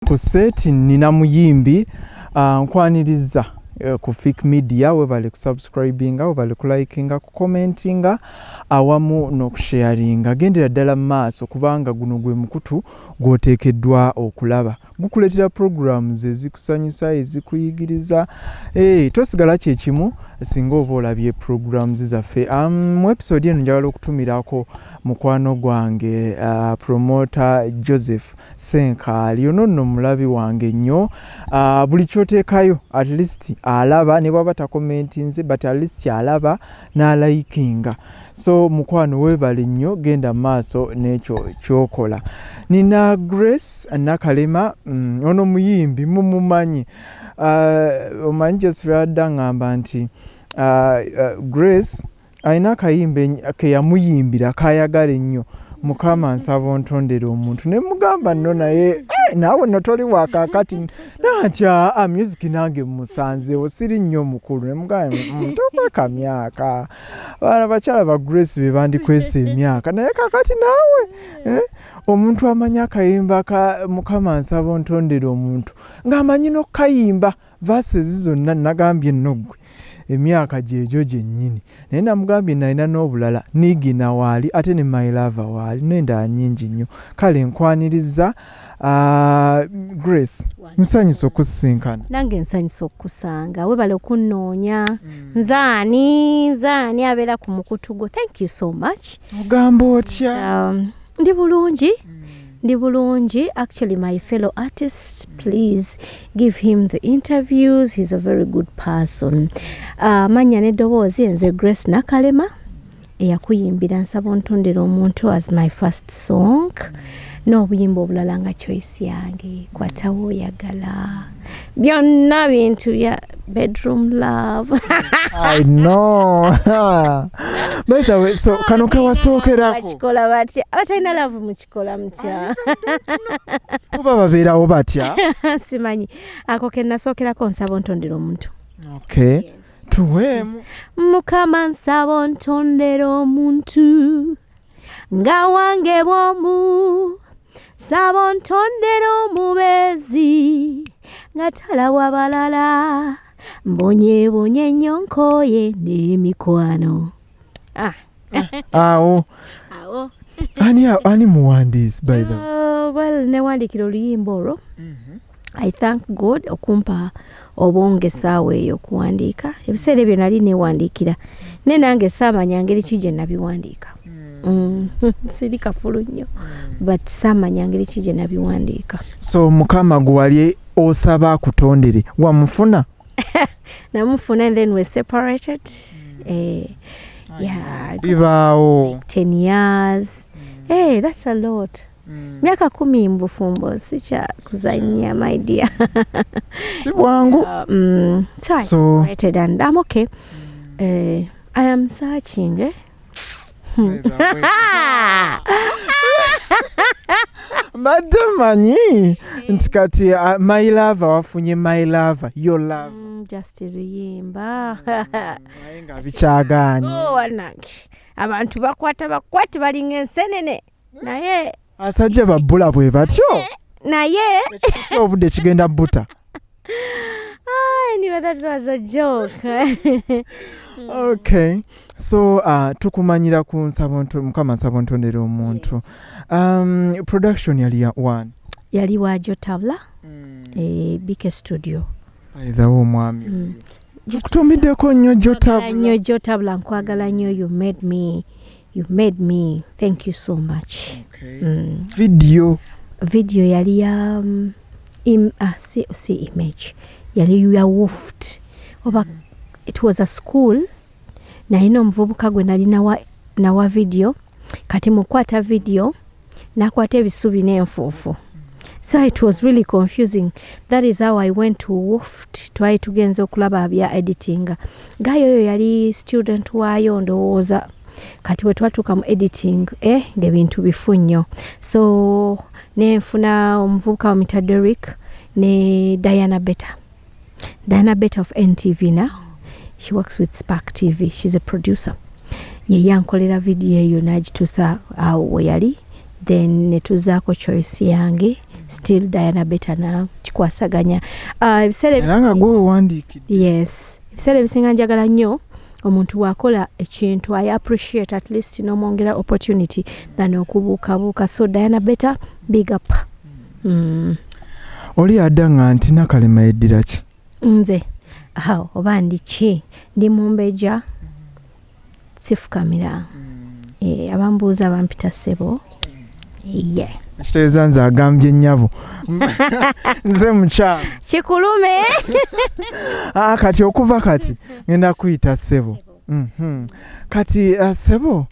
Ku seti nina muyimbi nkwaniriza ku Fik Media webale kusubscribinga webale kulikinga kucommentinga awamu n'okusharinga gendera ddala maaso kubanga guno gwe mukutu gwoteekeddwa okulaba gukuletera programs ezikusanyusa ezikuyigiriza tosigala kye kimu singa oba olabye programs zaffe mu episode eno njagala okutumirako mukwano gwange promoter Joseph Senkaali ono nno mulabi wange nnyo buli kyoteekayo at least alaba ne bwaba takomentinze but at least alaba n'alayikinga so mukwano weebale nnyo genda maaso n'ekyo kyokola. Nina Grace Nakalema ono muyimbi mumumanyi omanyi Joseph adda ngamba nti Grace ayina akayimba ke yamuyimbira kayagala ennyo Mukama nsaba ontondera omuntu ne mugamba nno naye naawe notoli wakakati natya music nange musanze osiri nnyo mukulu ne mugamba ntokweka myaka bana bakyala ba Grace be bandikwesa emyaka naye kakati naawe omuntu amanya akayimba ka Mukama nsaba ontondera omuntu ng'amanyi n'okayimba verses zonna nagambye nno ggwe emyaka gyejo gyennyini naye namugambye nalina n'obulala nigina waali ate ne my lover waali n'endala nnyingi nnyo kale nkwaniriza Grace nsanyusa okusisinkana nange nsanyusa okusanga webale okunnoonya nzaani abeera ku mukutu gwo. Thank you so much. Ogamba otya? Ndi bulungi. Actually, my fellow artist, please give him the interviews. He's a very good person. Manya n'eddoboozi nze Grace Nakalema eyakuyimbira nsaba ontondera omuntu as my first song. N'obuyimba obulala nga choice yange kwatawo oyagala byonna bintu bya bedroom love. I know. By the way, so kano kawasookerako bakikola batya atalina love mukikola mutya oba babeerawo batya simanyi ako ke nasookerako nsaba ontondera omuntu. Okay, yes. Tuweemu Mukama nsaba ontondera omuntu nga wange bwomu nsaba ontondera omubeezi nga talabwa balala mbonyeebonye ennyo nkooye n'emikwano. Awo ani muwandiisi by the way? Well, newandiikira oluyimba olwo. I thank God okumpa obwonge essaawa eyo okuwandiika. Ebiseera ebyo nali newandiikira ne nange saamanya ngeri ki gye nabiwandiika. Siri kafulu nnyo but saamanya ngeri ki gye nabiwandiika. So Mukama gwe wali osaba akutondere wamufuna? Namufuna and then we separated. Yeah, Ibao 10 years. Hey, that's a lot. Miaka 10 mbufumbo sicha kuzanya my dear. Si bwangu. So I separated and I'm okay. I am searching. Madamanyi nti kati my lover wafunye my lover your love just riyimba nga bikyaganye wanange abantu bakwata balinga ensenene naye asajja babbula bwe batyo naye obudde kigenda buta. Anyway, that was a joke. Okay, so tukumanyira ku Mukama nsaba ontondera omuntu. Production yali ya one yali wa Jotabla Bike Studio. By the way omwami kutumiddeko nnyo Jotabla nkwagala nnyo. You made me. Thank you so much. Okay. Video yali ya see image yali ya woofed oba it was a school na ino mvubuka gwe nali nawa video kati mukwata video nakwata ebisubi n'enfuufu. So it was really confusing. That is how I went to woofed twali tugenza okulaba bya editing. Gayo yali student waayo ndowooza kati we twatuuka mu editing ng'ebintu bifu nnyo. So nenfuna omuvubuka wa Mr. Derrick ne Diana Better of NTV now. She works with Spark TV. She's a producer. Ye yankolera video eyo n'agituusa awo we yali. Then netuzaako choice yange still Diana Beta na kikwasaganya nga gwe wandiikidde. Yes, ebiseera ebisinga njagala nnyo omuntu wakola ekintu I appreciate at least n'omwongera opportunity than okubuukabuuka. So Diana Beta, big up. Oli adanga nti Nakalema yeddira ki? Nze oba ndi ki? Ndi Mumbeja sifukamira. Abambuuza bampita ssebo. Yeah. Kitegeeza nze agambye nnyabo. Nze mukyala. Kikulume. Kati okuva kati ngenda kuyita ssebo. Kati ssebo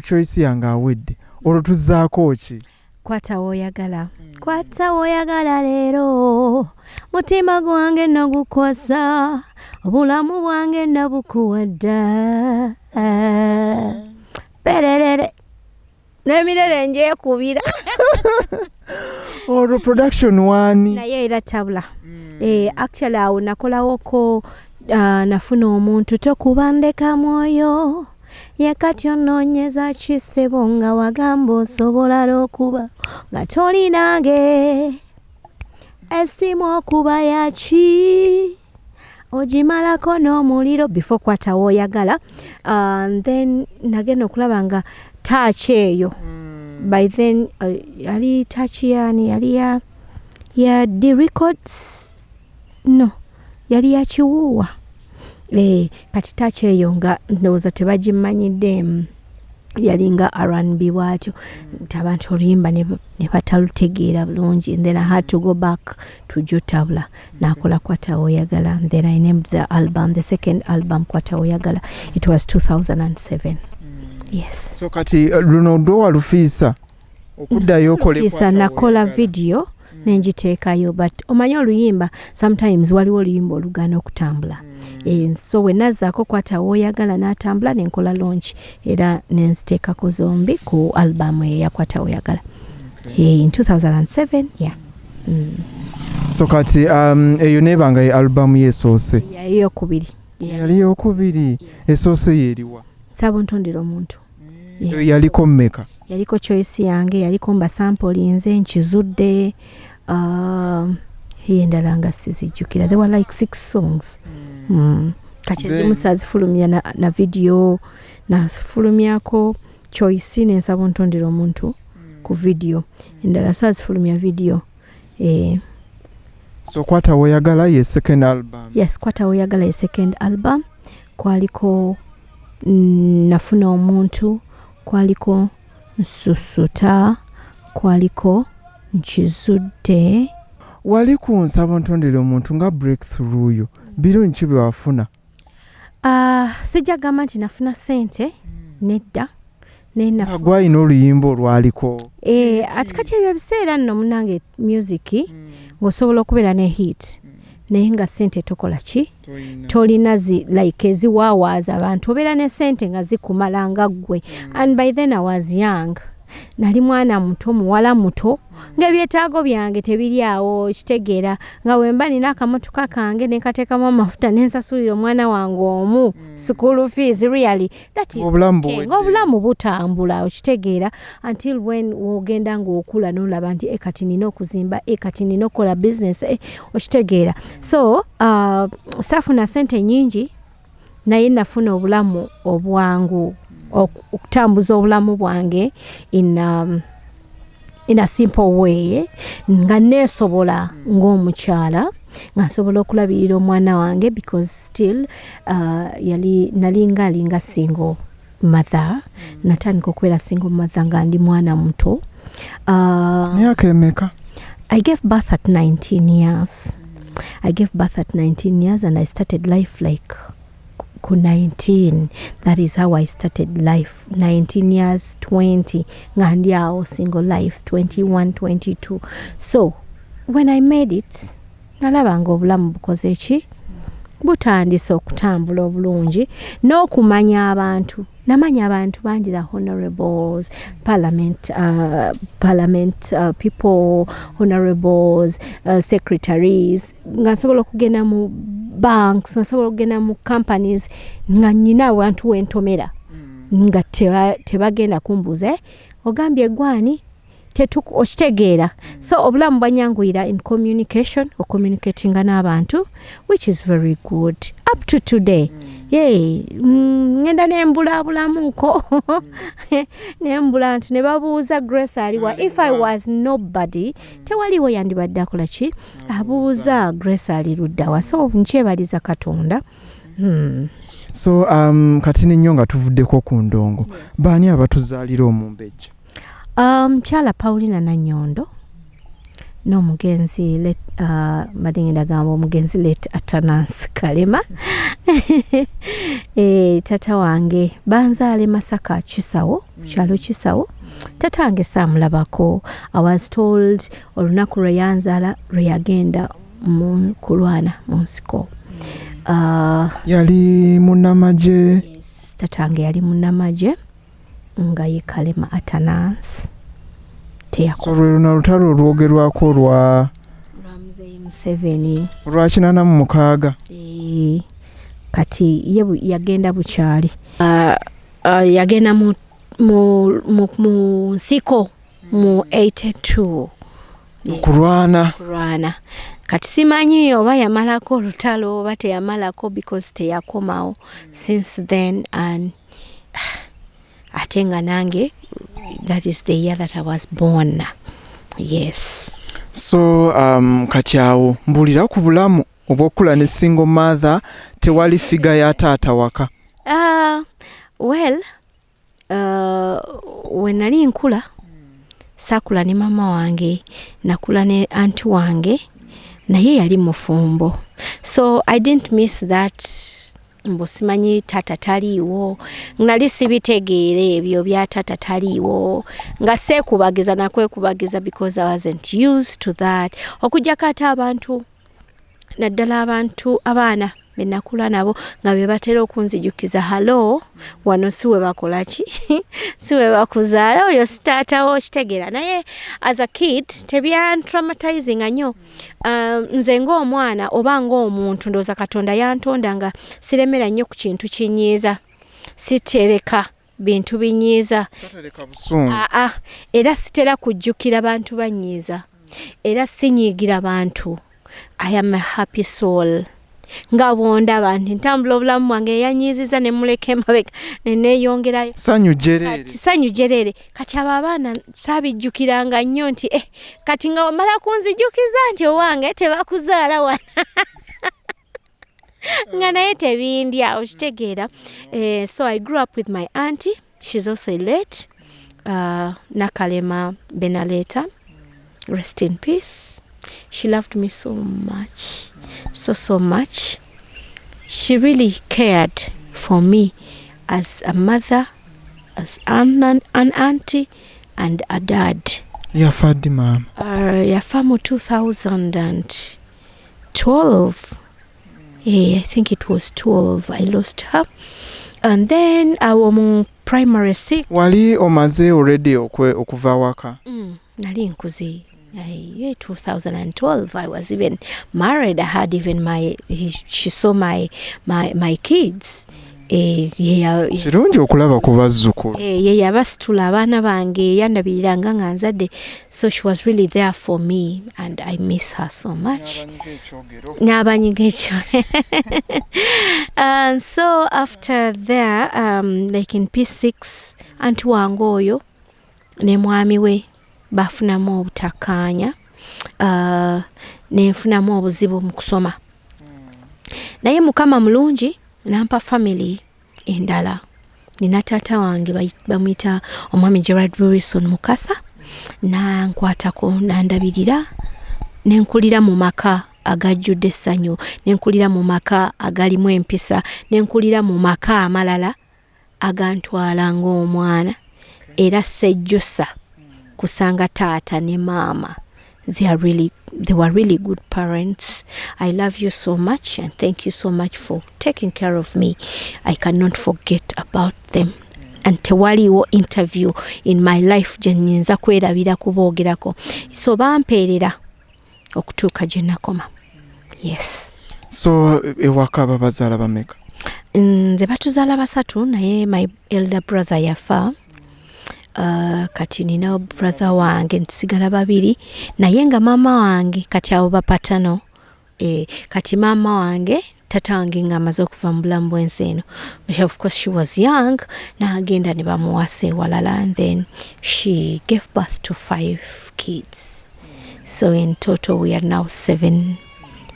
choice yange awedde. Olwo tuzzaako ki? Kwata woyagala. Kwata woyagala leero. Mutima gwange nagukwasa. Obulamu bwange nabukuwadda. Pererere. Nemirere nje kubira. Olwo production wani? Naye era tabula. Actually awo nakolawoko nafuna omuntu tokubandeka mwoyo. Yakati onoonyeza kisebo nga wagamba osobola n'okuba nga tolinange. Esimu okuba yaki ogimalako n'omuliro before kwata woyagala. Then nagenda okulaba nga touch eyo. By then yali touch yani yali ya D Records. No, yali ya Kiwuwa. Kati touch eyo nga ndowooza tebagimanyidde yali nga R&B bwatyo abantu oluyimba ne batalutegeera bulungi. And then I had to go back to Jotabula nakola kwata woyagala. And then I named the album, the second album, Kwata Woyagala. It was 2007. Yes. So kati luno ndo walufiisa okuddayo okole kwata nakola video nenjiteekayo, but omanyi oluyimba sometimes waliwo oluyimba olugana okutambula. So we nazzaako Kwata Woyagala n'atambula nenkola launch era nenziteekako zombi ku album ya Kwata Woyagala in 2007. Yeah. So kati eyo nebanga ye album yesoose eyokubiri. Yali yokubiri. Esoose yeriwa? Sabuntondera omuntu. Yaliko mmeka? Yaliko choice yange, yaliko mba sample nze nkizudde. Endala nga sizijjukira. There were like 6 songs. Kati ezimu sazifulumya na video nafulumyako choice nensaba ontondera omuntu ku video. Endala sazifulumya video. So Kwata Woyagala ye second album? Yes, Kwata Woyagala ye second album. Kwaliko nafuna omuntu, kwaliko nsusuta, kwaliko nkizudde. Wali kunsaba ontondere omuntu nga breakthrough yo birungi ki bye wafuna? Sijja gamba nti nafuna ssente nedda. Gwalina oluyimba olwaliko? Ati kati ebyo ebiseera nno munange music ng'osobola okubeera ne hit naye nga ssente tokola ki? Tolina like eziwaawaaza abantu, obeera ne ssente nga zikumala nga ggwe. And by then I was young. Nali mwana muto, muwala muto, ng'ebyetaago byange tebiri awo, kitegeera nga wemba nina akamotoka kange ne kateekamu amafuta nensasulira omwana wange omu school fees. Really, that is okay. Obulamu butambula, okitegeera, until when ogenda ng'okula n'olaba nti kati nina okuzimba, kati nina okukola business, okitegeera. So saafuna ssente nyingi naye nafuna obulamu obwangu, okutambuza obulamu bwange in a simple way, nga nesobola ng'omukyala nga nsobola okulabirira omwana wange because still nalinga single mother. Natandika okubeera single mother nga ndi mwana muto. Myaka emeka? I gave birth at 19 years. I gave birth at 19 years and I started life like 19. That is how I started life. 19 years, 20. Ngandi ao single life, 21, 22. So, when I made it, nalabanga obulamu bukoze ki? Butandise okutambula obulungi n'okumanya abantu. Namanya abantu bangi, the honorables, parliament people, honorables, secretaries. Nga nsobola okugenda mu banks, nsobola okugenda mu companies nga nyina abantu wentomera nga tebagenda kumbuza ogambye gwani okitegeera. So obulamu bwanyanguyira in communication, communicatinga n'abantu, which is very good up to today. Ngenda nembulabulamuko nembula nti ne babuuza Grace aliwa. If I was nobody, tewaliwo yandibadde akola ki abuuza Grace ali luddawa. So nkyebaliza Katonda. So kati nnyo nga tuvuddeko ku ndongo, baani abatuzaalira omumbejja? Mukyala Paulina Nanyondo n'omugenzi badingenda gamba omugenzi let Atanasi Kalema. Tata wange banzaale Masaka Kisawo, kyalo Kisawo. Tata wange saamulabako. I was told olunaku lwe yanzaala lwe yagenda kulwana mu nsiko. Yali munnamagye? Yes, tata wange yali munnamagye nga ye Kalema Atanasi. So lwe luno lutalo olwogerwako lwa Ramsey Museveni olwa 86. Kati ye yagenda bukyali. Yagenda mu nsiko mu 82 kulwana. Kati simanyi oba yamalako olutalo oba teyamalako because teyakomawo since then, and ate nga nange that is the year that I was born. Yes. So kati awo mbulira ku bulamu obw'okula ne single mother, tewali figure ya taata waka? Well, when nali nkula saakula ne mama wange, nakula ne auntie wange, naye yali mufumbo. So I didn't miss that. Mbo simanyi tata taliiwo, nali sibitegeere ebyo bya tata taliiwo, nga seekubagiza nakwekubagiza because I wasn't used to that. Okujjako ate abantu, naddala abantu abaana be nakula nabo nga be batera okunzijukiza, halo wano siwe bakola ki siwe bakuzaala, oyo sitaatawo, kitegeera. Naye as a kid tebya traumatizing nnyo. Nze ng'omwana oba ng'omuntu ndooza Katonda yantonda nga siremera nnyo ku kintu kinyiiza, sitereka bintu binyiiza, era sitera kujjukira bantu banyiiza, era sinyiigira bantu. I am a happy soul. Nga bwondaba nti ntambula obulamu bwange yanyiiziza ne muleka emabega ne neeyongerayo. Sanyu jerere. Kati abo abaana saabijjukiranga nnyo nti kati nga omala kunzijukiza nti owange tebakuzaala wana. Nga naye tebindya, okitegeera. So I grew up with my auntie. She's also late. NAKALEMA-Nasilamuka. Rest in peace. She loved me so much. So much. She really cared for me as a mother, as an auntie, and a dad. Yafaddi mama? Yafa mu 2012. I think it was 12. I lost her. And then I was primary 6. Wali omaze already okuva waka? Nali nkuze. 2012 I was even married. I had even she saw my kids. Kirungi okulaba ku bazzukulu. Yabasitula abaana bange, yandabiriranga nga nzadde. So she was really there for me and I miss her so much. N'abanyiga ekyo. And so after there, like in P6, auntie wange oyo ne mwami we bafunamu obutakkaanya, nenfunamu obuzibu mu kusoma. Naye Mukama mulungi nampa family endala. Nina taata wange bamuyita omwami Gerard Wilson Mukasa, nankwatako nandabirira, nenkulira mu maka agajjudde essanyu, nenkulira mu maka agalimu empisa, nenkulira mu maka amalala agantwala ng'omwana, era sejjusa kusanga taata ne mama. They were really good parents. I love you so much and thank you so much for taking care of me. I cannot forget about them. And tewaliwo interview in my life gye nnyinza kwerabira kuboogerako. So bampeerera okutuuka gye nakoma. Yes. So ewaka babazaala bameka? Nze batuzaala basatu, naye my elder brother yafa. kati nina brother wange ntusigala babiri naye nga maama wange kati abo bapatano kati maama wange tata wange nga amaze okuva mu bulamu bw'ensi eno, but of course she was young, n'agenda ne bamuwasa ewalala, and then she gave birth to 5 kids, so in total we are now 7.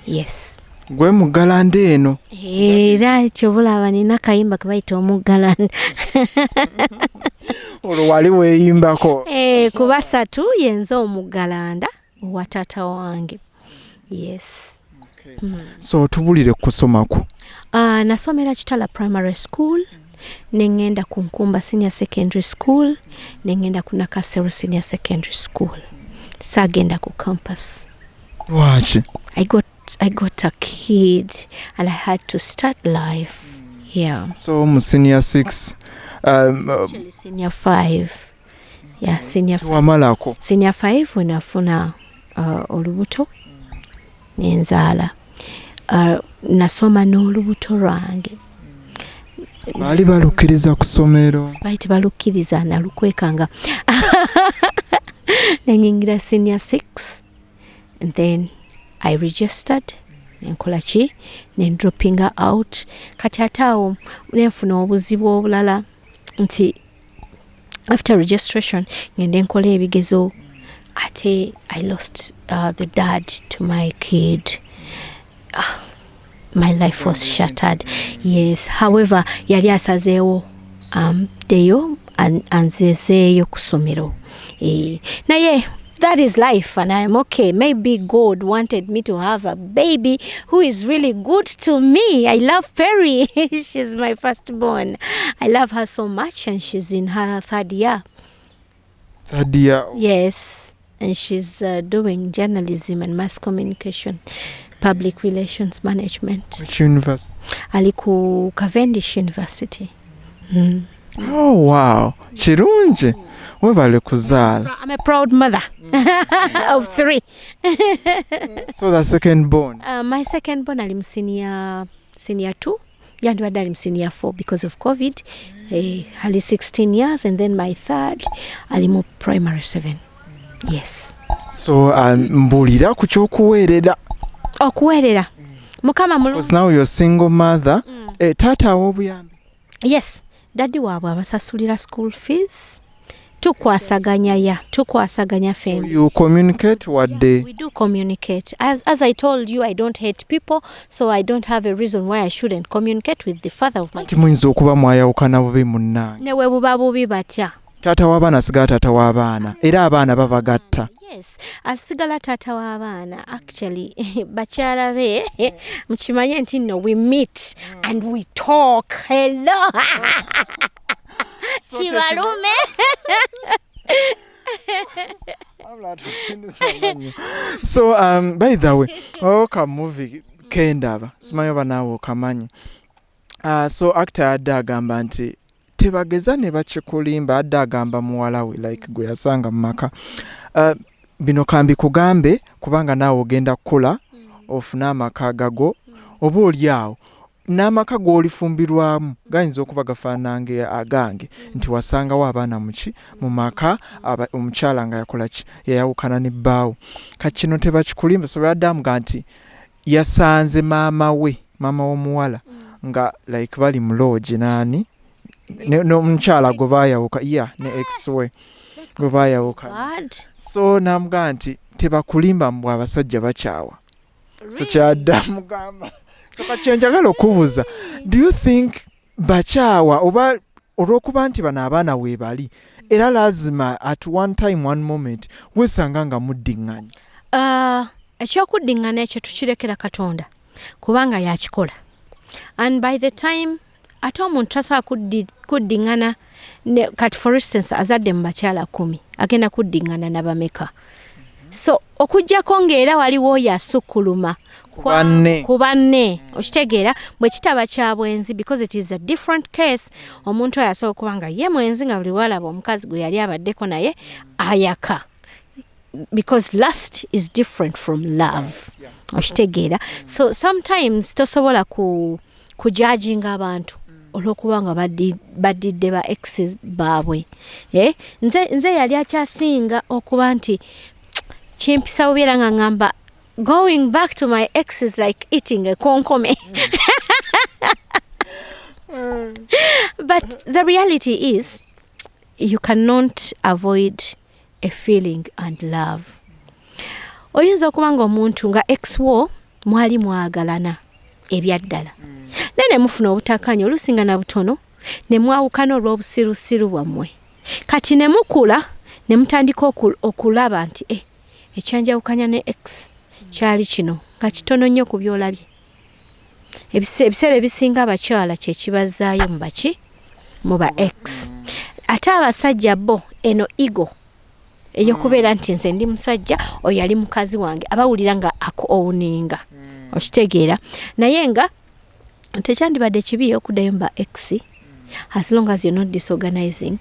Yes. Gwe muggalanda eno era kyobulaba nina kayimba kebayita omuggalanda olwo wali weeyimbako ku basatu yenza omuggalanda owa taata wange. Yes. So tubulire kusomako. Nasomera Kitala Primary School, nengenda ku Nkumba Senior Secondary School, nengenda ku Nakasero Senior Secondary School. Sagenda ku campus. Waki? I got a kid and I had to start life. Yeah. So mu senior 6 actually senior 5. Yeah, senior 5. Wamalako. Senior 5 when afuna olubuto nenzala. Nasoma n'olubuto lwange. Bali balukkiriza ku ssomero. Baiti balukkiriza nalukwekanga. Nenyingira senior 6 and then I registered nenkola ki nendroppinga out kati ataawo nenfuna obuzibu obulala nti after registration ngende nkola ebigezo ate I lost the dad to my kid. My life was shattered. Yes, however yali asazeewo deyo anzezeeyo ku ssomero naye that is life and I'm okay. Maybe God wanted me to have a baby who is really good to me. I love Perry. She's my firstborn. I love her so much and she's in her 3rd year. 3rd year? Yes. And she's doing journalism and mass communication, public relations management. Which university? Aliku Cavendish University. Oh, wow. Chirunje. Webale kuzaala. I'm a proud mother of 3. So the second born? My second born ali senior 2. Yandibadde ali senior 4 because of COVID. Ali 16 years and then my third ali mu primary 7. Yes. So mbulira ku kyokuweerera. Okuweerera. Mukama mulungi. Because now you're single mother. Taata aw'obuyambi? Yes. Daddy waabwe abasasulira school fees. Tukwasaganya fame. So you communicate what day? We do communicate. As I told you, I don't hate people, so I don't have a reason why I shouldn't communicate with the father of my child. Muyinza okuba mwayawukana bubi munnange. Ne bwe buba bubi batya. Taata w'abaana asigala taata w'abaana. Era abaana babagatta. Yes, asigala taata w'abaana. Actually, bakyala be, mukimanye nti no, we meet and we talk. Hello. Chibalume. So by the way, ka movie kendaba simanyi banaawe okamanyi. So actor adde agamba nti tebageza ne bakikulimba, adde agamba muwala we like gwe yasanga mu maka. Bino kambi kugambe kubanga naawe ogenda kukola ofuna amaka gago oba oli awo n'amaka g'olifumbirwamu gayinza okuba gafaanange agange nti wasangawo abaana mu maka omukyala nga yakola ki yayawukana ne bbaawo kati kino tebakikulimba. So yadde amuga nti yasanze maama w'omuwala nga like bali mu lodge naani n'omukyala gwe baayawuka ne ex we gwe baayawuka. So n'amuga nti tebakulimba mbw abasajja bakyawa. So kyadde amugamba. So kachenjagala okubuuza, do you think bakyawa oba olw'okuba nti bano abaana weebali era lazima at one time one moment weesanga nga muddiŋŋanya? Ekyokuddiŋŋana ekyo tukirekera Katonda kubanga yakikola, and by the time ate omuntu tasobola kuddiŋŋana kati for instance azadde mu bakyala 10 agenda kuddiŋŋana nabameka. So okujjako ng'era waliwo oyo asukkuluma ku banne okitegeera bwe kitaba kya bwenzi because it is a different case. Omuntu oyo asobola okuba nga ye mwenzi nga buli walaba omukazi gwe yali abaddeko naye ayaka, because lust is different from love. Okitegeera. So sometimes tosobola kujudginga abantu olw'okuba nga badidde ba exes baabwe. Nze yali akyasinga okuba nti kimpisa bubeera nga ngamba going back to my exes like eating a konkome. But the reality is you cannot avoid a feeling and love. Oyinza okuba nga omuntu nga ex wo mwali mwagalana ebyaddala nene mufuna obutakanya olusinga na butono ne mwawukana olw'obusirusiru bwammwe kati ne mukula ne mutandika okulaba nti ekyanjawukanya ne ex kyali kino nga kitono nnyo ku byolabye. Ebiseera ebisinga abakyala kye kibazaayo mu ba ex. Ate abasajja bo eno ego eyokubeera nti nze ndi musajja oyo yali mukazi wange abawulira nga owuninga okitegeera naye nga tekyandibadde kibi okuddayo mu ba ex as long as you're not disorganizing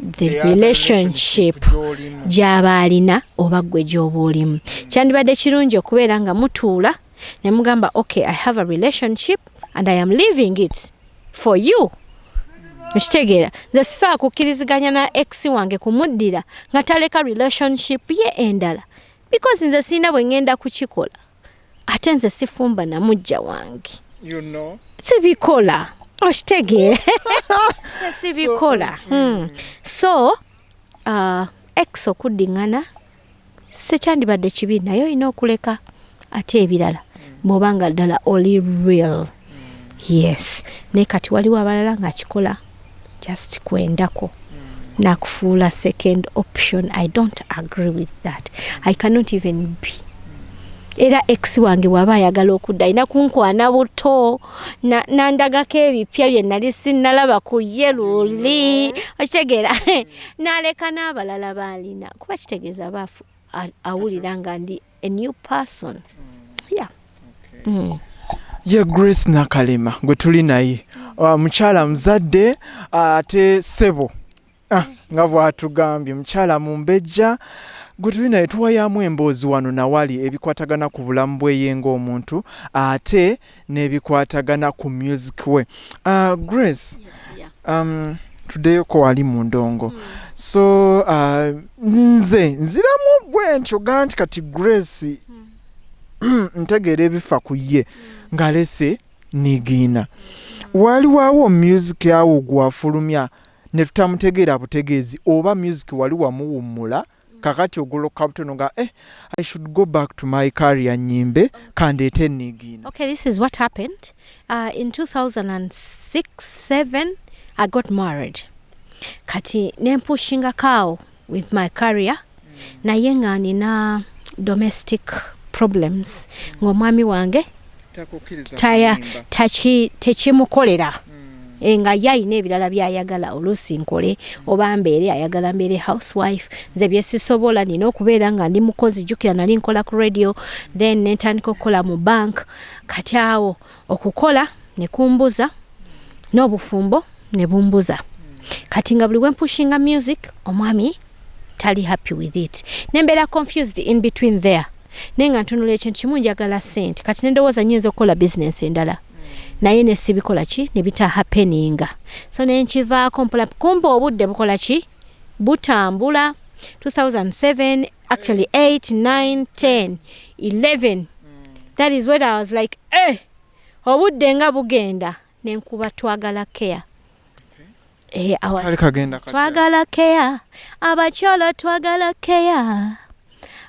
the relationship gy'aba alina oba ggwe gy'oba olimu. Kyandibadde kirungi okubeera nga mutuula ne mugamba okay, I have a relationship and I am leaving it for you. Okitegeera nze sisobola kukkiriziganya na ex wange kumuddira nga taleka relationship ye endala because nze sirina bwe ngenda kukikola ate nze sifumba na mujja wange sibikola. Okitegeera sibikola. So ex okuddingana sekyandibadde kibi naye olina okuleka ate ebirala bw'oba nga ddala oli real. Yes, naye kati waliwo abalala nga kikola just kwendako nakufuula second option. I don't agree with that. I cannot even be. Era ex wange waba ayagala okudda alina kunkwana buto nandagako ebipya bye nali sinnalaba ku yeluli okitegeera n'aleka n'abalala baalina kuba kitegeeza baafu awulira nga ndi a new person. Ye Grace Nakalema gwe tuli naye mukyala muzadde ate ssebo nga bw'atugambye mukyala mumbejja gwe tuli naye tuwayamu emboozi wano nawali ebikwatagana ku bulamu bweye ng'omuntu ate n'ebikwatagana ku music we. Grace, tuddeyoko wali mu ndongo so nze nziramu bwe ntyo ga nti kati Grace ntegeera ebifa ku ye ng'alese nigiina waliwawo music yawo gwafulumya ne tutamutegeera butegeezi oba music wali wamuwummula kakati ogoloka butono nga I should go back to my career nyimbe kandeete nigiina. Okay, this is what happened. In 2006-7 I got married. Kati nempushinga kao with my career naye nga nina domestic problems ng'omwami wange tekimukolera nga yayina ebirala byayagala oluusi nkole oba mbeere ayagala mbeere housewife nze byesisobola nina okubeera nga ndi mukozi jjukira nali nkola ku radio then nentandika okukola mu bank kati awo okukola ne kumbuza n'obufumbo ne bumbuza kati nga buli wempushinga music omwami tali happy with it nembeera confused in between there nenga ntunula ekintu kimu njagala ssente kati nendowooza nyinza okukola business endala naye ne sibikola ki ne bita happeninga so nenkivaako mpola kumba obudde bukola ki butambula 2007 actually 8 9 10 11 that is when I was like obudde nga bugenda nenkuba twagala care twagala care abakyala twagala care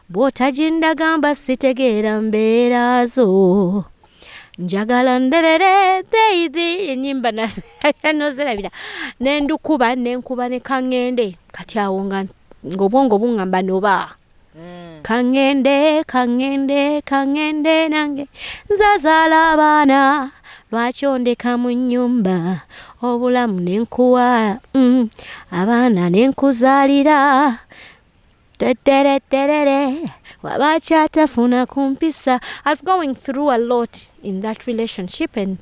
bw'otaginda gamba sitegeera mbeera zo njagala nderere baby enyimba nozerabira nendukuba nenkuba ne kaŋŋende kati awo nga ng'obwongo buŋŋamba noba kaŋŋende nange nzazaala abaana lwaki ondeka mu nnyumba obulamu nenkuwa abaana nenkuzaalira wabakyatafuna kumpisa. I was going through a lot in that relationship and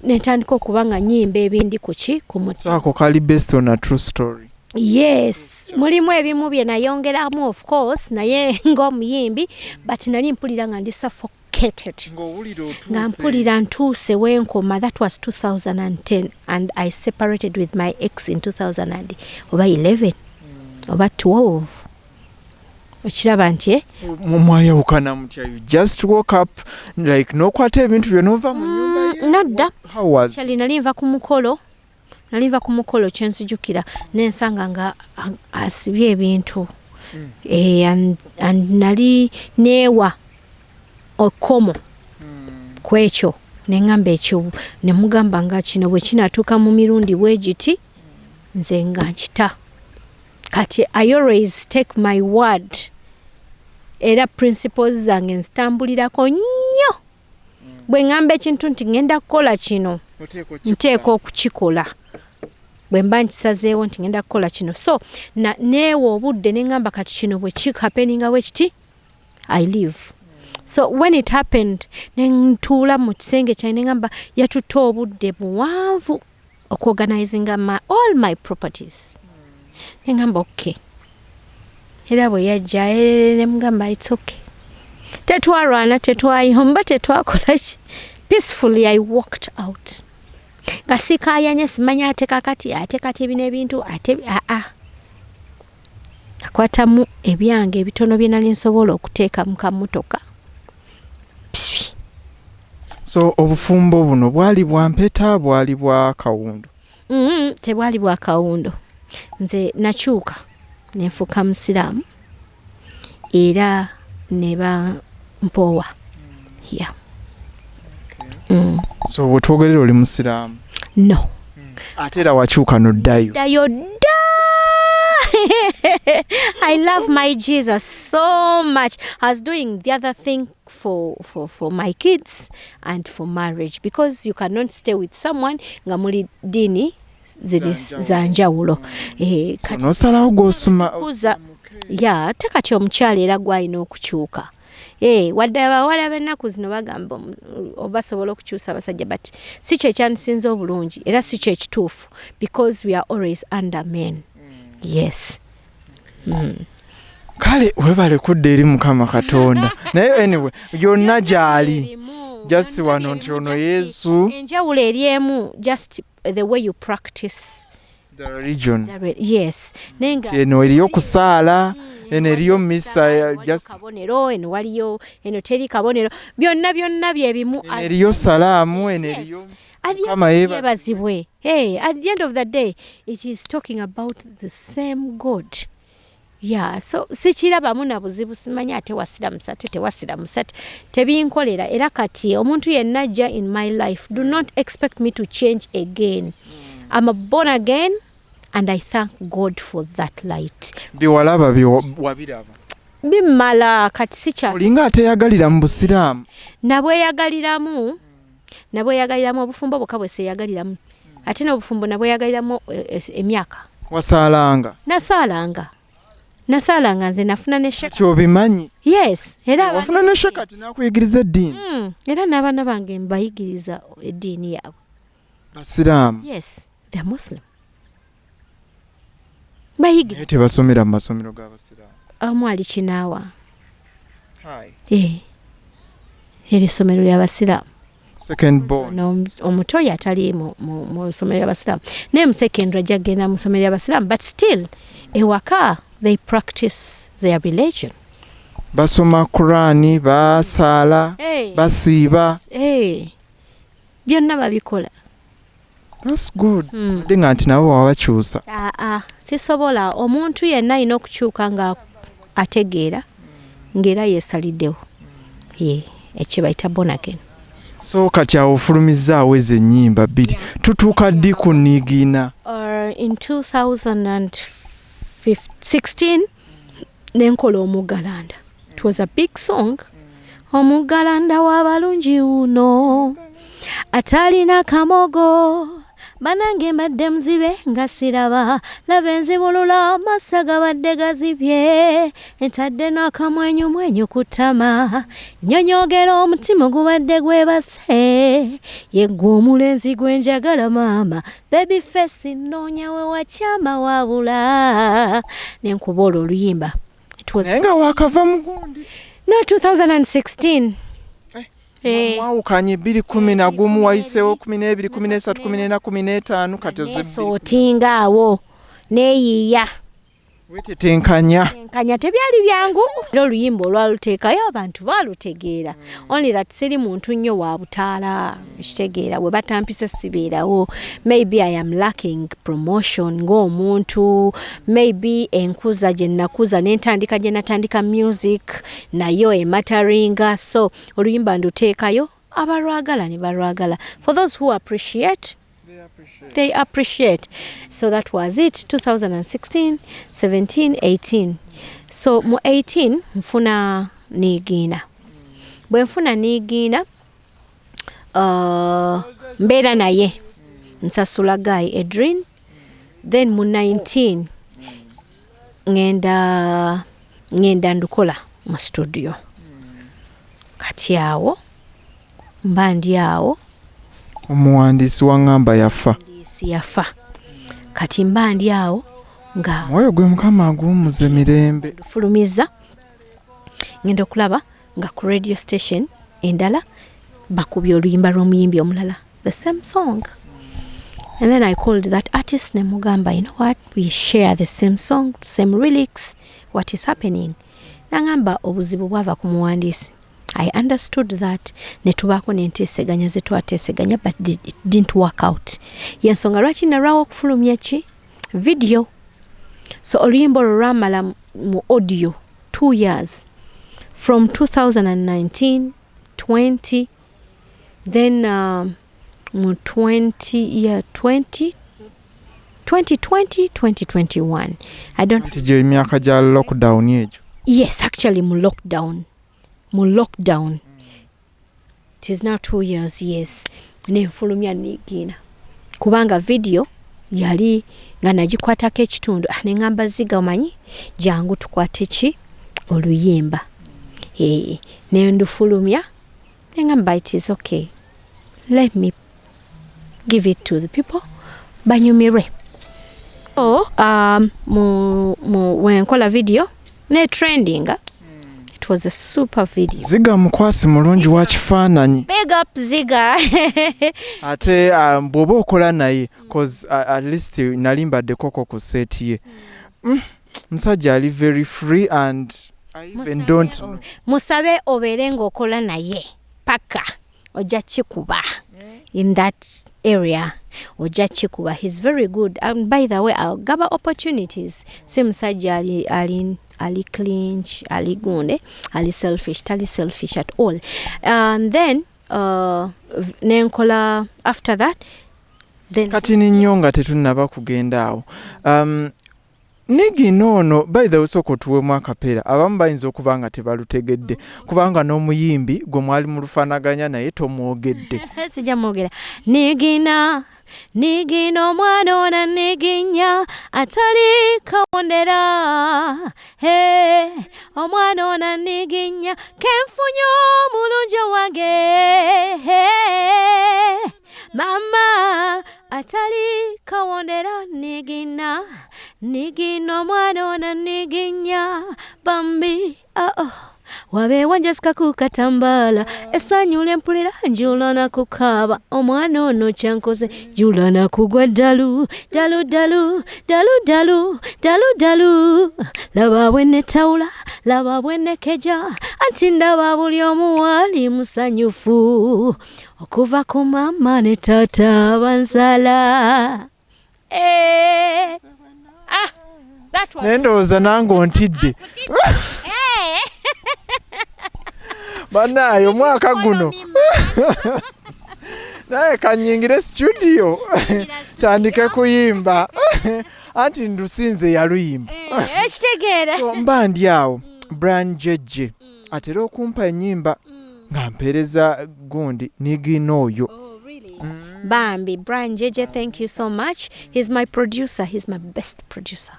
netandika okuba nga nyimba ebindi kuki ku mutima. Ako kali based on a true story. Yes, mulimu ebimu bye nayongeramu of course naye ng'omuyimbi but nali mpulira nga ndi suffocated. Nga mpulira ntuuse wenkoma. That was 2010 and I separated with my ex in 2000 oba 11 oba 12. Okiraba nti mwayawukana mutya? You just woke up like nokwata ebintu byonova mu nyumba ye? Nadda. How was Chali nalinva ku mukolo kyensijukira nensanga nga asibye ebintu and nali neewa okomo kwekyo neŋŋamba ekyo ne mugamba nga kino bwe kinatuuka mu mirundi bwe giti nze nga nkita. Kati I always take my word era principles zange nzitambulirako nnyo. Bwe ŋŋamba ekintu nti ngenda kukola kino nteeka okukikola. Bwe mba nkisazeewo nti ngenda kukola kino. So neewa obudde ne ŋŋamba kati kino bwe kihappeninga bwe kiti I live. So when it happened ne ntuula mu kisenge kyange ne ŋŋamba yatutta obudde buwanvu okuorganizinga all my properties. Ne ŋŋamba okay. Era bwe yajja ne mugamba it's okay. Tetwarwana, tetwayomba, tetwakola ki. Peacefully I walked out. Nga sikaayanye simanya ate kati bino ebintu ate akwatamu ebyange ebitono bye nali nsobola okuteeka mu kamotoka. So obufumbo buno bwali bwa mpeta, bwali bwa kawundo? Tebwali bwa kawundo. Nze nakyuka nenfuuka musiraamu era neba mpowa. Yeah. So bwetwogerera oli musiraamu? No. Ate era wakyuka noddayo? I love my Jesus so much. I was doing the other thing for my kids and for marriage because you cannot stay with someone nga muli dini ziri zanjawulo. Nosalawo gw'osoma? Yeah, tekati omukyala era gwalina okukyuka. Wadde abawala b'ennaku zino bagamba obasobola okukyusa abasajja but si kye kyansinze obulungi era si kye kituufu because we are always under men. Yes. Kale webale kudda eri Mukama Katonda. Naye anyway yonna gyali just wano nti ono Yesu enjawulo eri emu just the way you practice the religion. Yes. Nenga eno eriyo kusaala eno eriyo misa just kabonero eno waliyo eno teri kabonero byonna bye bimu eriyo salaamu eno eriyo kama yebazibwe. At the end of the day it is talking about the same God. Yeah, so sikirabamu na buzibu simanya ate wasira musate tewasira musate tebinkolera era kati omuntu yenna ajja in my life do not expect me to change again. I'm a born again and I thank God for that light. Biwalaba wabiraba bimala kati sikyasa olinga ateyagalira mu busiraamu nabweyagaliramu obufumbo bwokka bweseyagaliramu ate n'obufumbo nabweyagaliramu emyaka. Wasaalanga? Nasaalanga nze nafuna ne shaka. Kyobimanyi? Yes. Era wafuna ne shaka tinakuyigiriza eddiini? Era n'abaana bange mbayigiriza eddiini yaabwe. Basiraamu? Yes, they are Muslim. Bayigiriza. Naye tebasomera mu masomero g'abasiraamu? Omwali kinaawa. Eri ssomero ly'abasiraamu. Second born. Omuto yatali mu ssomero ly'abasiraamu. Naye mu secondary ajja kgenda mu ssomero ly'abasiraamu but still ewaka they practice their religion. Basoma Qurani, basaala, basiiba. Byonna babikola. That's good. Nga nti nabo wabakyusa. Sisobola. Omuntu yenna alina okukyuka nga ategeera ng'era yeesaliddewo. Ekyo bayita born again. So kati awo ofulumizaawo ezo ennyimba bbiri. Tutuuka ddi ku nniigiina? In 2016 nenkola Omugalanda. It was a big song. Omugalanda w'abalungi uno atalina kamogo banange mbadde muzibe nga siraba laba enzibulula amasa gabadde gazibye entadde n'akamwenyumwenyu ku ttama nnyonyogera omutima gubadde gwebase yeggwa omulenzi gwenjagala maama baby face nnoonya we wakyama wabula nenkuba olwo oluyimba. Naye nga waakava mu gundi? No, 2016. mwawukanye 2011 wayiseewo 12 13 14 15 kati ozootinga awo neeyiiya wetetenkanya tebyali byangu. Era oluyimba olwaluteekayo abantu baalutegeera. Only that siri muntu nnyo wa butaala kitegeera bwe batampisa sibeerawo. Maybe I am lacking promotion ng'omuntu, maybe enkuza gye nakuza n'entandika gye natandika music nayo emataringa, so oluyimba nduteekayo abalwagala ne balwagala. For those who appreciate, they appreciate. So that was it. 2016, 17, 18. So mu 18 nfuna niigina. Bwe nfuna niigina mbeera naye nsasula Guy Edrin. Then mu 19 ngenda ndukola mu studio. Kati awo mba ndi awo omuwandiisi wangamba yafa. Yafa. Kati mba ndi awo nga mwoyo gwe Mukama aguwummuze mirembe. Fulumiza ngenda okulaba nga ku radio station endala bakubye oluyimba lw'omuyimbi omulala, the same song. And then I called that artist ne mugamba, you know what, we share the same song, same lyrics, what is happening? Nangamba obuzibu bwava ku muwandiisi. I understood that netubako nenteeseganya ze twateeseganya, but it didn't work out. Yensonga lwaki nalwawo okufulumya ki video. So oluyimba lwamala mu audio 2 years from 2019 20 then mu 2020 2021. I don't nti emyaka gya lockdown ejo. Yes, actually mu lockdown. It is now 2 years, yes. Nenfulumya niigina. Kubanga video yali nga nagikwatako ekitundu. Nengamba ziga omanyi jangu tukwate ki oluyimba. Nendufulumya. Nengamba it is okay. Let me give it to the people. Banyumire. So, wenkola video ne trending. It was a super video. Ziga mukwasi mulungi wa kifaananyi. Big up Ziga. Ate bw'oba okola naye cause at least nalimbadde koko ku set ye. Musajja ali very free and I even don't know. Musabe obeere ng'okola naye paka ojja kikuba in that area. Ojja kikuba. He's very good. And by the way, I'll gaba opportunities. Si musajja ali clinch, ali gunde, ali selfish, tali selfish at all. And then nenkola after that then kati ninyonga tetunaba kugenda awo. Niginono by the way soko tuwemu akapera abamu bayinza okuba nga tebalutegedde kubanga n'omuyimbi gwe mwali mu lufaanaganya naye tomwogedde. Sijja mwogera. Nigina omwana ona niginya atali kawondera. Omwana ona niginya kenfunye omulungi wange. Mama atali kawondera nigina omwana ona niginya bambi wabeewa Jessica ku katambala essanyu lyempulira njula na kukaaba omwana ono kyankoze jula na kugwa ddalu dalu dalu dalu dalu dalu dalu laba bwe netawula laba bwe nekeja anti ndaba buli omu wali musanyufu okuva ku mama ne taata bansala. Nendowooza nange ontidde. Bannaayo omwaka guno naye kanyingire studio tandike kuyimba anti ndusinze yaluyimba. Ekitegeera. So mba ndi awo Branjeje atera okumpa ennyimba nga mpeereza gundi nigina oyo. Bambi Branjeje, thank you so much. He's my producer. He's my best producer.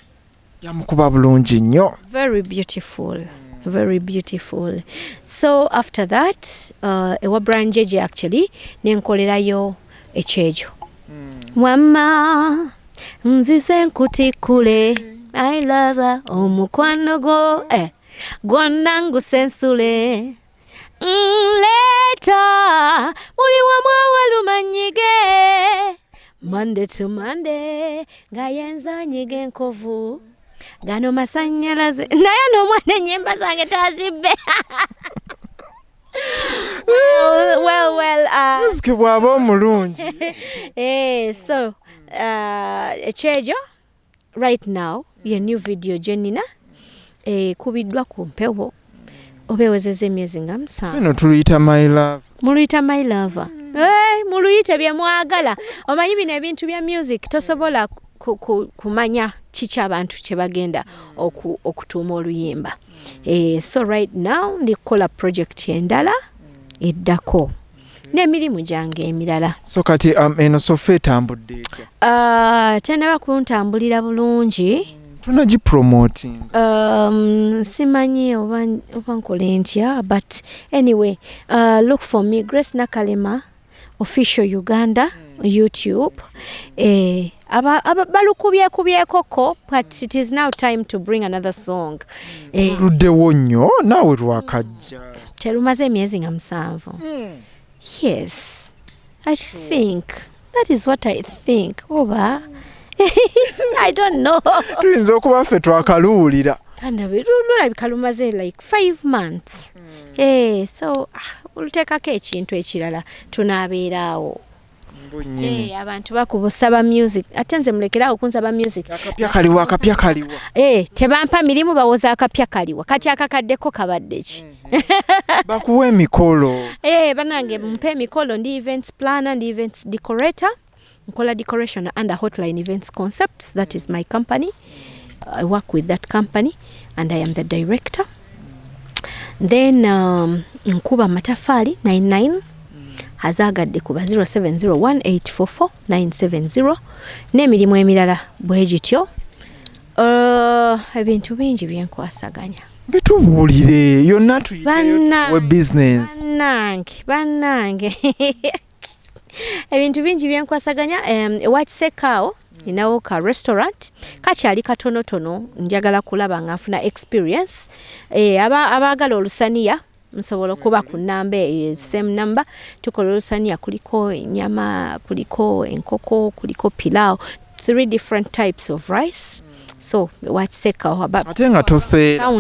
Yamukuba bulungi nnyo. Very beautiful. Very beautiful. So after that, ewa Branjeje actually nenkolerayo ekyejo. Wama nzize nkutikule I love her omukwano go gwonna ngusensule leta Monday to Monday nga yenza nyiga enkovu gano masanyalaze naye n'omwana ennyimba zange tazibbe. Music bw'aba omulungi. So ekyejo right now ye new video gye nnina kubiddwa ku mpewo obewezeza emyezi nga 7. Fino tuluyita my love. Muluyita my lover. Muluyite bye mwagala. Omanyi bino ebintu bya music tosobola kumanya kiki abantu kye bagenda okutuuma oluyimba. So right now ndikola project endala eddako n'emirimu gyange emirala. So kati eno sofa etambudde etya? Tennaba kuntambulira bulungi. Tunagipromoting. Simanyi oba nkole ntya, but anyway, look for me, Grace Nakalema official Uganda YouTube. Balukubyeko, but it is now time to bring another song. Luddewo nnyo naawe lwakajja. Terumaze emyezi nga 7. Yes, I think that is what I think. Oba I don't know. Tuyinza okuba ffe twakaluwulira. Lulabika lumaze like 5 months. So oluteekako ekintu ekirala tunaabeeraawo. Abantu bakusaba music ate nze mulekerawo kunsaba music. Akapya kaliwa. Tebampa mirimu bawoza akapya kaliwa. Kati akakaddeko kabadde ki? Bakuwa emikolo. Banange mpe emikolo, ndi events planner, ndi events decorator. Nkola decoration under Hotline Events Concepts. That is my company. I work with that company and I am the director. Then nkuba matafali 99 hazagadde kuba 0701844970 n'emirimu emirala bwe gityo. Ebintu bingi byenkwasaganya. Bitubuulire yonna tuyiteyo we business. Bannange ebintu bingi byenkwasaganya. Ewakisekaawo ninawo ka restaurant kakyali katonotono, njagala kulaba nga nfuna experience. Abaagala olusaniya nsobola okuba ku namba same number. Tukola olusaniya, kuliko nyama, kuliko enkoko, kuliko pilau, 3 different types of rice. So wakisekaawo ate nga toseera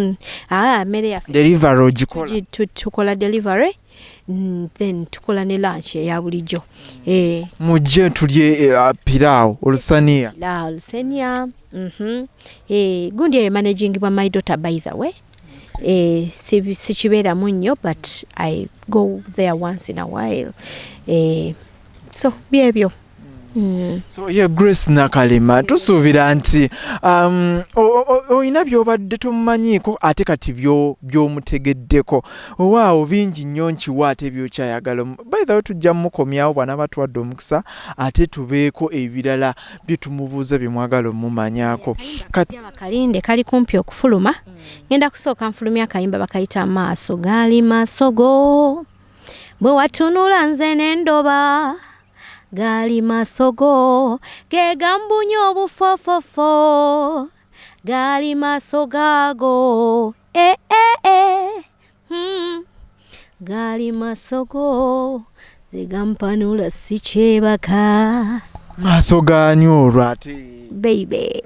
mmere yaffe delivery ogikola. Tukola delivery. Then tukola ne lunch ya bulijjo. Mujje tulye pilau olusaniya. Gundi managing by my daughter, by the way. Sikibeera munnyo, but I go there once in a while. So byebyo. So Grace Nakalema, tusuubira nti oyina by'obadde tomumanyiiko ate kati by'omutegeddeko. Waawo bingi nnyo nkiwa ate by'okyayagala. By the way tujja mmukomyawo bwana batwadde omukisa ate tubeeko ebirala bye tumubuuza bye mwagala omumanyaako. Kalinde kali kumpi okufuluma. Ngenda kusooka nfulumya akayimba bakayita Maaso Gaali Masogo. Bwe watunula nze n'endoba Gaali masogo gegambunyo obufofofo Gaali masogago Gaali masogo zigampanula sikyebaka. Maaso gaanyu olwo ate baby.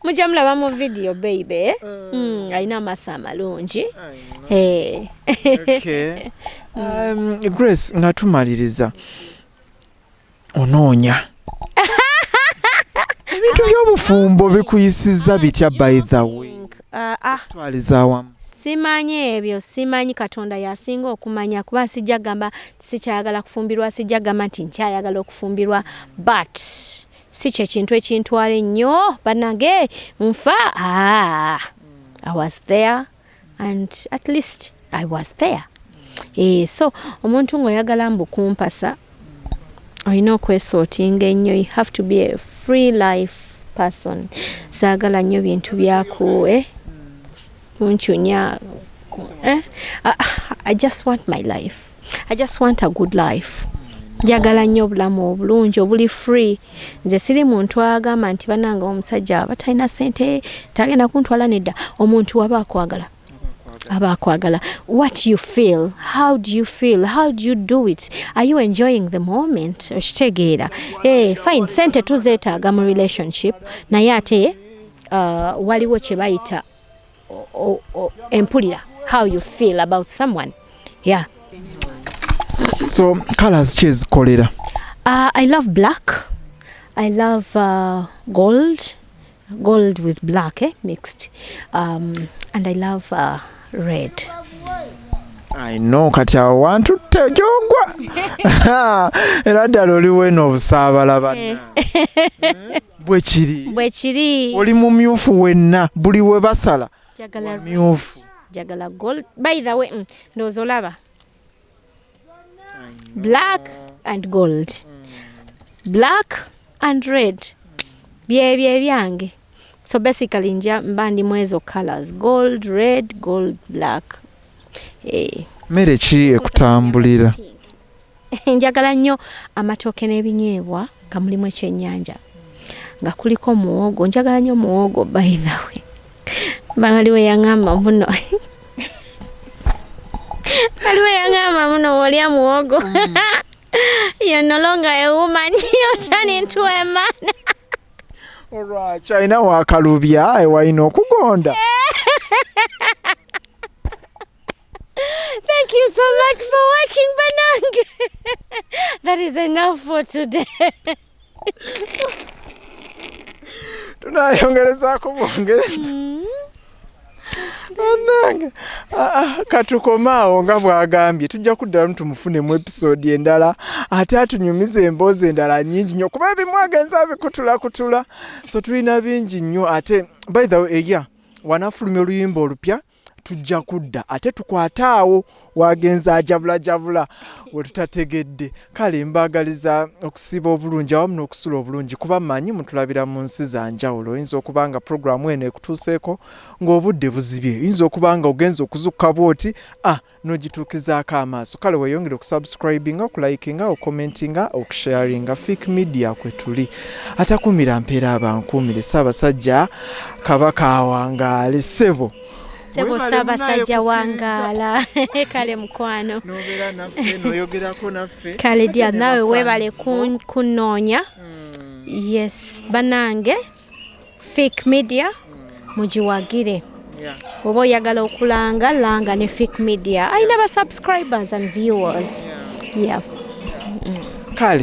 Mujja mulaba mu video baby. Alina amaaso amalungi. Okay. Grace nga tumaliriza onoonya ebintu by'obufumbo bikuyisizza bitya by the way? Twaliza wamu. Simanyi Katonda yasinga okumanya, kuba sijja gamba sikyayagala kufumbirwa, sijja gamba nti nkyayagala okufumbirwa, but si kye kintu ekintwala ennyo bannange nfa. I was there and at least I was there. So omuntu ng'oyagala mbu kumpasa olina okwesortinga ennyo. You have to be a free life person. Saagala nnyo bintu byaku kunchunya. I just want my life. I just want a good life. Njagala nnyo obulamu obulungi obuli free. Nze siri muntu agamba nti bananga omusajja abatalina ssente tagenda kuntwala nedda. Omuntu waba akwagala abakwagala. What you feel, how do you feel, how do you do it, are you enjoying the moment? Okitegeera fine sente tuzeetaaga mu relationship naye ate waliwo kye bayita empulira, how you feel about someone. Yeah. So colors ki ezikolera? I love black, I love gold with black mixed, and I love red. I know kati awo wantu tejogwa era ddala oliwo eno obusaabala banna bwe kiri oli mu myufu wenna buli we basala jagala myufu jagala gold. By the way ndowooza olaba black and gold, black and red byebyo ebyange. So basically mba ndimu ezo colors, gold, red, gold, black. Mere ki ekutambulira? Njagala nnyo amatooke n'ebinyeebwa nga mulimu ekyennyanja nga kuliko muwogo. Njagala nnyo muwogo by the way. Baliwe yaŋŋamba muno baliwe yaŋŋamba muno olya muwogo you're no longer a woman, you turn into a man. Alright, China wakalubya ewalina okugonda. Thank you so much for watching Banange. That is enough for today. Tunayongerezaako bwongereza. Banange katukomaawo nga bwagambye tujja kuddamu tumufunemu episode endala ate atunyumiza emboozi endala nnyingi nnyo kuba ebimu agenza abikutula. So tulina bingi nnyo ate by the way wanafulumya oluyimba olupya tujja kudda ate tukwate awo wagenza ajabula we tutategedde. Kale mbaagaliza okusiba obulungi awamu n'okusula obulungi kuba mmanyi mutulabira mu nsi za njawulo. Oyinza okuba nga programu eno ekutuuseeko ng'obudde buzibye, oyinza okuba nga ogenza okuzukka bwoti n'ogituukizaako amaaso. Kale weeyongere okusubscribinga, okulikinga, okukomentinga, okusharinga. Fik Media kwe tuli atakumira mpeera abankuumire. Ssaabasajja Kabaka awangaale ssebo Sebo Ssaabasajja wangaala. Kale mukwano nobeera naffe noyogerako naffe kale dia nawe weebale kunoonya. Yes Banange Fik Media mugiwagire. Oba oyagala okulanga langa ne Fik Media. Ayina ba subscribers and viewers. Yeah. Kale